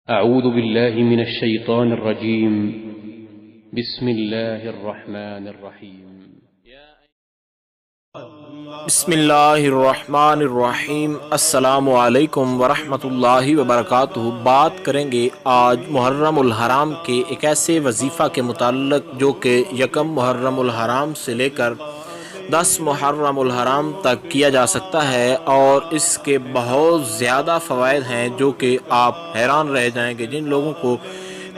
أعوذ بالله من الشيطان الرجيم. بسم الله الرحمن الرحيم. بسم اللہ الرحمن الرحیم۔ السلام علیکم ورحمۃ اللہ وبرکاتہ۔ بات کریں گے آج محرم الحرام کے ایک ایسے وظیفہ کے متعلق جو کہ یکم محرم الحرام سے لے کر 10 محرم الحرام تک کیا جا سکتا ہے، اور اس کے بہت زیادہ فوائد ہیں جو کہ آپ حیران رہ جائیں گے۔ جن لوگوں کو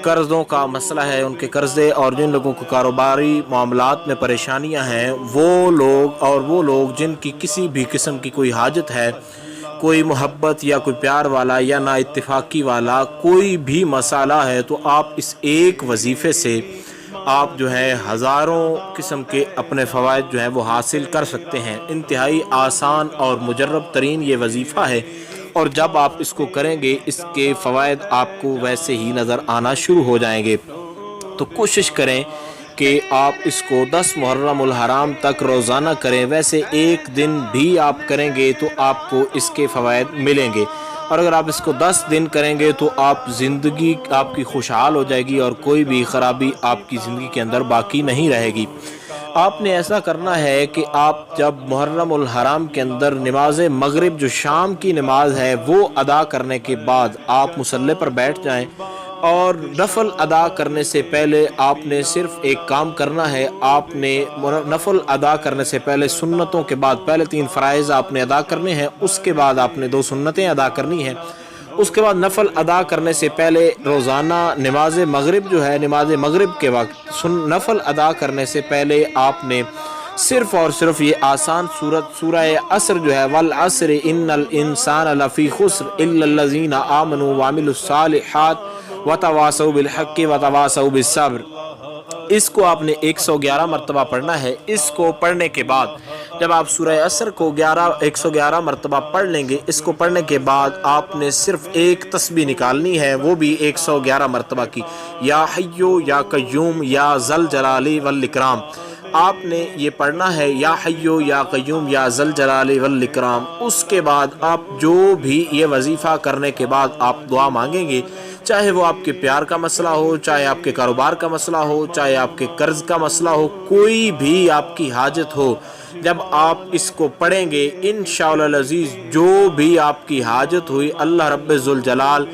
قرضوں کا مسئلہ ہے، ان کے قرضے، اور جن لوگوں کو کاروباری معاملات میں پریشانیاں ہیں، وہ لوگ جن کی کسی بھی قسم کی کوئی حاجت ہے، کوئی محبت یا کوئی پیار والا یا نا اتفاقی والا کوئی بھی مسئلہ ہے، تو آپ اس ایک وظیفے سے آپ جو ہے ہزاروں قسم کے اپنے فوائد جو ہیں وہ حاصل کر سکتے ہیں۔ انتہائی آسان اور مجرب ترین یہ وظیفہ ہے، اور جب آپ اس کو کریں گے اس کے فوائد آپ کو ویسے ہی نظر آنا شروع ہو جائیں گے۔ تو کوشش کریں کہ آپ اس کو 10 محرم الحرام تک روزانہ کریں۔ ویسے ایک دن بھی آپ کریں گے تو آپ کو اس کے فوائد ملیں گے، اور اگر آپ اس کو 10 دن کریں گے تو زندگی آپ کی خوشحال ہو جائے گی، اور کوئی بھی خرابی آپ کی زندگی کے اندر باقی نہیں رہے گی۔ آپ نے ایسا کرنا ہے کہ آپ جب محرم الحرام کے اندر نماز مغرب جو شام کی نماز ہے وہ ادا کرنے کے بعد آپ مصلی پر بیٹھ جائیں، اور نفل ادا کرنے سے پہلے آپ نے صرف ایک کام کرنا ہے۔ آپ نے نفل ادا کرنے سے پہلے سنتوں کے بعد پہلے 3 فرائض آپ نے ادا کرنے ہیں، اس کے بعد آپ نے 2 سنتیں ادا کرنی ہیں۔ اس کے بعد نفل ادا کرنے سے پہلے روزانہ نماز مغرب جو ہے، نماز مغرب کے وقت نفل ادا کرنے سے پہلے آپ نے صرف اور صرف یہ آسان سورہ عصر جو ہے، والعصر ان الانسان لفی خسر الا الذین آمنوا وعملوا الصالحات وتواصوا بالحق وتواصوا بالصبر، اس کو آپ نے 111 مرتبہ پڑھنا ہے۔ اس کو پڑھنے کے بعد جب آپ سورہ عصر کو 111 مرتبہ پڑھ لیں گے، اس کو پڑھنے کے بعد آپ نے صرف ایک تسبیح نکالنی ہے، وہ بھی 111 مرتبہ کی، یا حیو یا قیوم یا ذل جلال والاکرام۔ آپ نے یہ پڑھنا ہے، یا حیو یا قیوم یا ذل جلال والاکرام۔ اس کے بعد آپ جو بھی یہ وظیفہ کرنے کے بعد آپ دعا مانگیں گے، چاہے وہ آپ کے پیار کا مسئلہ ہو، چاہے آپ کے کاروبار کا مسئلہ ہو، چاہے آپ کے قرض کا مسئلہ ہو، کوئی بھی آپ کی حاجت ہو، جب آپ اس کو پڑھیں گے انشاءاللہ العزیز جو بھی آپ کی حاجت ہوئی اللہ رب ذوالجلال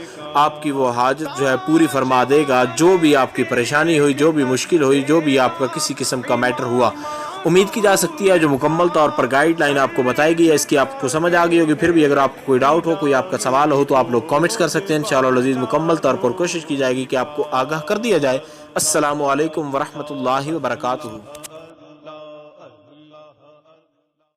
آپ کی وہ حاجت جو ہے پوری فرما دے گا۔ جو بھی آپ کی پریشانی ہوئی، جو بھی مشکل ہوئی، جو بھی آپ کا کسی قسم کا میٹر ہوا، امید کی جا سکتی ہے جو مکمل طور پر گائیڈ لائن آپ کو بتائی گئی ہے اس کی آپ کو سمجھ آ گئی ہوگی۔ پھر بھی اگر آپ کو کوئی ڈاؤٹ ہو، کوئی آپ کا سوال ہو، تو آپ لوگ کامنٹس کر سکتے ہیں۔ انشاءاللہ العزیز مکمل طور پر کوشش کی جائے گی کہ آپ کو آگاہ کر دیا جائے۔ السلام علیکم ورحمۃ اللہ وبرکاتہ۔